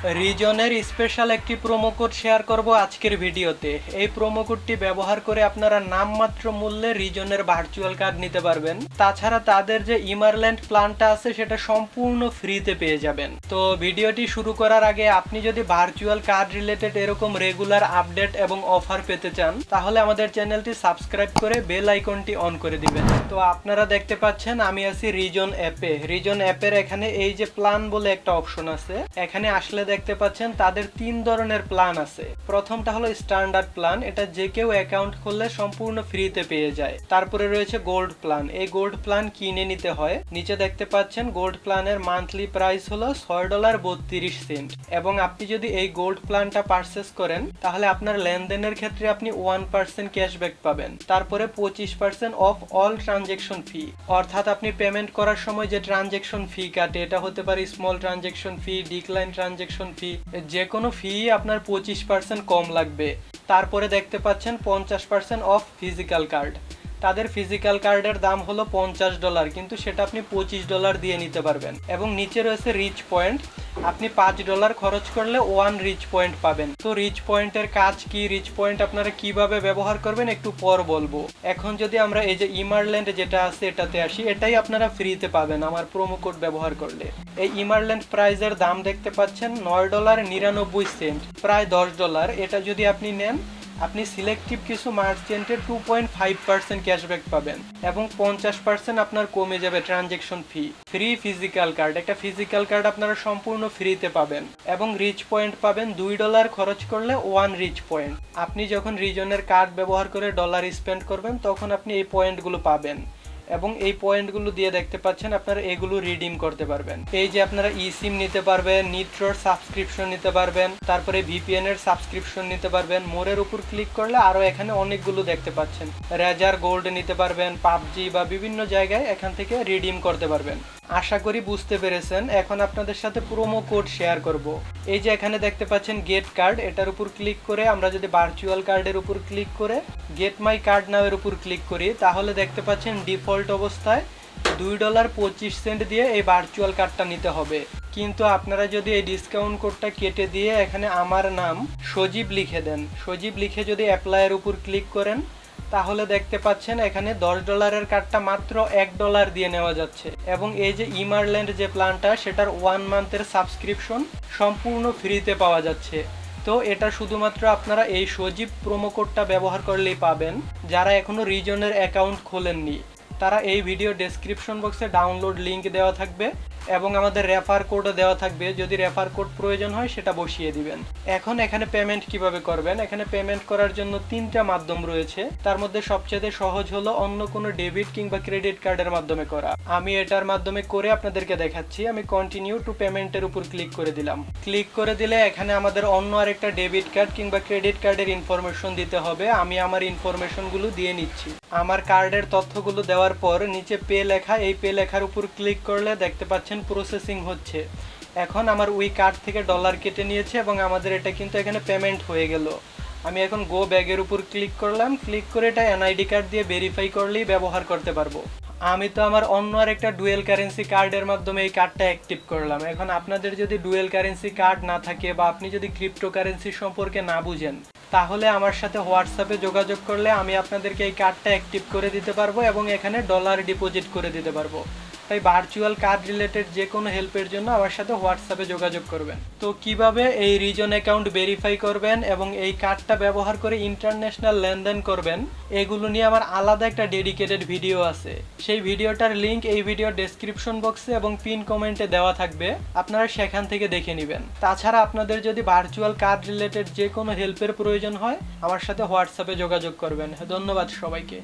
রিজনের special একটি promo code share করব আজকের ভিডিওতে। এই প্রোমো কোডটি ব্যবহার করে আপনারা নামমাত্র মূল্যে রিজনের ভার্চুয়াল কার্ড নিতে পারবেন। তাছাড়া তাদের যে ইমারল্যান্ড প্ল্যানটা আছে সেটা সম্পূর্ণ ফ্রিতে পেয়ে যাবেন। তো ভিডিওটি শুরু করার আগে আপনি যদি ভার্চুয়াল কার্ড রিলেটেড এরকম রেগুলার আপডেট এবং অফার পেতে চান তাহলে আমাদের চ্যানেলটি সাবস্ক্রাইব করে বেল আইকনটি অন করে দিবেন। তো আপনারা দেখতে পাচ্ছেন আমি আছি রিজন অ্যাপে। রিজন অ্যাপের এখানে এই যে প্ল্যান বলে একটা অপশন আছে, এখানে আসলে দেখতে পাচ্ছেন তাদের 3 ধরনের প্ল্যান আছে। প্রথমটা হলো স্ট্যান্ডার্ড প্ল্যান, এটা যে কেউ অ্যাকাউন্ট খুললে সম্পূর্ণ ফ্রিতে পেয়ে যায়। তারপরে রয়েছে গোল্ড প্ল্যান, এই গোল্ড প্ল্যান কিনে নিতে হয়। নিচে দেখতে পাচ্ছেন গোল্ড প্ল্যানের মান্থলি প্রাইস হলো $6.32 এবং আপনি যদি এই গোল্ড প্ল্যানটা পারচেস করেন তাহলে আপনার লেনদেনের ক্ষেত্রে আপনি 1% ক্যাশব্যাক পাবেন। তারপরে 25% অফ অল ট্রানজেকশন ফি, অর্থাৎ আপনি পেমেন্ট করার সময় যে ট্রানজেকশন ফি কাটে, এটা হতে পারে স্মল ট্রানজেকশন ফি, ডিক্লাইন ট্রানজেকশন ফি, যে কোনো ফি আপনার 25% কম লাগবে। তারপরে দেখতে পাচ্ছেন 50% অফ ফিজিক্যাল কার্ড। তাদের ফিজিক্যাল কার্ডের দাম হলো $50, কিন্তু সেটা আপনি $25 দিয়ে নিতে পারবেন। এবং নিচে রয়েছে রিচ পয়েন্ট, আপনি $5 খরচ করলে 1 রিচ পয়েন্ট পাবেন। তো রিচ পয়েন্টের কাজ কি, রিচ পয়েন্ট আপনারা কিভাবে ব্যবহার করবেন একটু পর বলবো। এখন যদি আমরা এই যে ইমারল্যান্ড যেটা আছে এটাতে আসি, এটাই আপনারা ফ্রিতে পাবেন আমার প্রোমো কোড ব্যবহার করলে। এই ইমারল্যান্ড প্রাইজের দাম দেখতে পাচ্ছেন $9.99, প্রায় $10। এটা যদি আপনি নেন আপনি সিলেক্টিভ কিছু মার্চেন্টের 2.5% ক্যাশব্যাক পাবেন এবং 50% আপনার কমে যাবে ট্রানজেকশন ফি। ফ্রি ফিজিক্যাল কার্ড, একটা ফিজিক্যাল কার্ড আপনারা সম্পূর্ণ ফ্রিতে পাবেন এবং রিচ পয়েন্ট পাবেন $2 খরচ করলে 1 রিচ পয়েন্ট। আপনি যখন রিজনের কার্ড ব্যবহার করে ডলার স্পেন্ড করবেন তখন আপনি এই পয়েন্টগুলো পাবেন এবং এই পয়েন্টগুলো দিয়ে দেখতে পাচ্ছেন আপনারা এগুলো রিডিম করতে পারবেন। এই যে আপনারা ই সিম নিতে পারবেন, নিট্রোর সাবস্ক্রিপশন নিতে পারবেন, তারপরে ভিপিএন এর সাবস্ক্রিপশন নিতে পারবেন। মোরের উপর ক্লিক করলে আরো এখানে অনেকগুলো দেখতে পাচ্ছেন। রেজার গোল্ড নিতে পারবেন, পাবজি বা বিভিন্ন জায়গায় এখান থেকে রিডিম করতে পারবেন। আশা করি বুঝতে পেরেছেন। এখন আপনাদের সাথে প্রোমো কোড শেয়ার করব। এই যে এখানে দেখতে পাচ্ছেন গেট কার্ড, এটার উপর ক্লিক করে আমরা যদি ভার্চুয়াল কার্ডের উপর ক্লিক করে গেট মাই কার্ড নাও এর উপর ক্লিক করি তাহলে দেখতে পাচ্ছেন ডিফল্ট অবস্থায় $2.25 দিয়ে এই ভার্চুয়াল কার্ডটা নিতে হবে। কিন্তু আপনারা যদি এই ডিসকাউন্ট কোডটা কেটে দিয়ে এখানে আমার নাম সজীব লিখে দেন, সজীব লিখে যদি অ্যাপ্লাইয়ের উপর ক্লিক করেন তাহলে দেখতে পাচ্ছেন এখানে $10 কার্ডটা মাত্র $1 দিয়ে নেওয়া যাচ্ছে। এবং এই যে ইমারল্যান্ড যে প্ল্যানটা সেটার 1 মান্থের সাবস্ক্রিপশন সম্পূর্ণ ফ্রিতে পাওয়া যাচ্ছে। তো এটা শুধুমাত্র আপনারা এই সজীব প্রোমো কোডটা ব্যবহার করলেই পাবেন। যারা এখনো রিজনের অ্যাকাউন্ট খোলেননি তারা এই ভিডিও ডেসক্রিপশন বক্সে ডাউনলোড লিংক দেওয়া থাকবে এবং আমাদের রেফার কোডও দেওয়া থাকবে, যদি রেফার কোড প্রয়োজন হয় সেটা বসিয়ে দিবেন। এখন এখানে পেমেন্ট কিভাবে করবেন, এখানে পেমেন্ট করার জন্য 3টা মাধ্যম রয়েছে। তার মধ্যে সবচেয়ে সহজ হলো অন্য কোনো ডেবিট কিংবা ক্রেডিট কার্ডের মাধ্যমে করা। আমি এটার মাধ্যমে করে আপনাদেরকে দেখাচ্ছি। আমি কন্টিনিউ টু পেমেন্টের উপর ক্লিক করে দিলাম। ক্লিক করে দিলে এখানে আমাদের অন্য আরেকটা ডেবিট কার্ড কিংবা ক্রেডিট কার্ডের ইনফরমেশন দিতে হবে। আমি আমার ইনফরমেশনগুলো দিয়ে নিচ্ছি। আমার কার্ডের তথ্যগুলো দেওয়ার পর নিচে পে লেখা, এই পে লেখার উপর ক্লিক করলে দেখতে পাচ্ছেন প্রসেসিং হচ্ছে। এখন আমার ওই কার্ড থেকে ডলার কেটে নিয়েছে এবং আমাদের এটা কিন্তু এখানে পেমেন্ট হয়ে গেল। আমি এখন গো ব্যাগের উপর ক্লিক করলাম, ক্লিক করে এটা এনআইডি কার্ড দিয়ে ভেরিফাই করলেই ব্যবহার করতে পারবো। আমি তো আমার অন্য আর একটা ডুয়েল কারেন্সি কার্ডের মাধ্যমে এই কার্ডটা অ্যাক্টিভ করলাম। এখন আপনাদের যদি ডুয়েল কারেন্সি কার্ড না থাকে বা আপনি যদি ক্রিপ্টোকারেন্সি সম্পর্কে না বুঝেন তাহলে আমার সাথে হোয়াটসঅ্যাপে যোগাযোগ করলে আমি আপনাদেরকে এই কার্ডটা অ্যাক্টিভ করে দিতে পারবো এবং এখানে ডলার ডিপোজিট করে দিতে পারবো। তাই ভার্চুয়াল কার্ড রিলেটেড যে কোনো হেল্পের জন্য আমার সাথে হোয়াটসঅ্যাপে যোগাযোগ করবেন। তো কিভাবে এই রিজন অ্যাকাউন্ট ভেরিফাই করবেন এবং এই কার্ডটা ব্যবহার করে ইন্টারন্যাশনাল লেনদেন করবেন এগুলো নিয়ে আমার আলাদা একটা ডেডিকেটেড ভিডিও আছে। সেই ভিডিওটার লিংক এই ভিডিও ডেসক্রিপশন বক্সে এবং পিন কমেন্টে দেওয়া থাকবে, আপনারা সেখান থেকে দেখে নেবেন। তাছাড়া আপনাদের যদি ভার্চুয়াল কার্ড রিলেটেড যে কোনো হেল্পের প্রয়োজন হয় আমার সাথে হোয়াটসঅ্যাপে যোগাযোগ করবেন। ধন্যবাদ সবাইকে।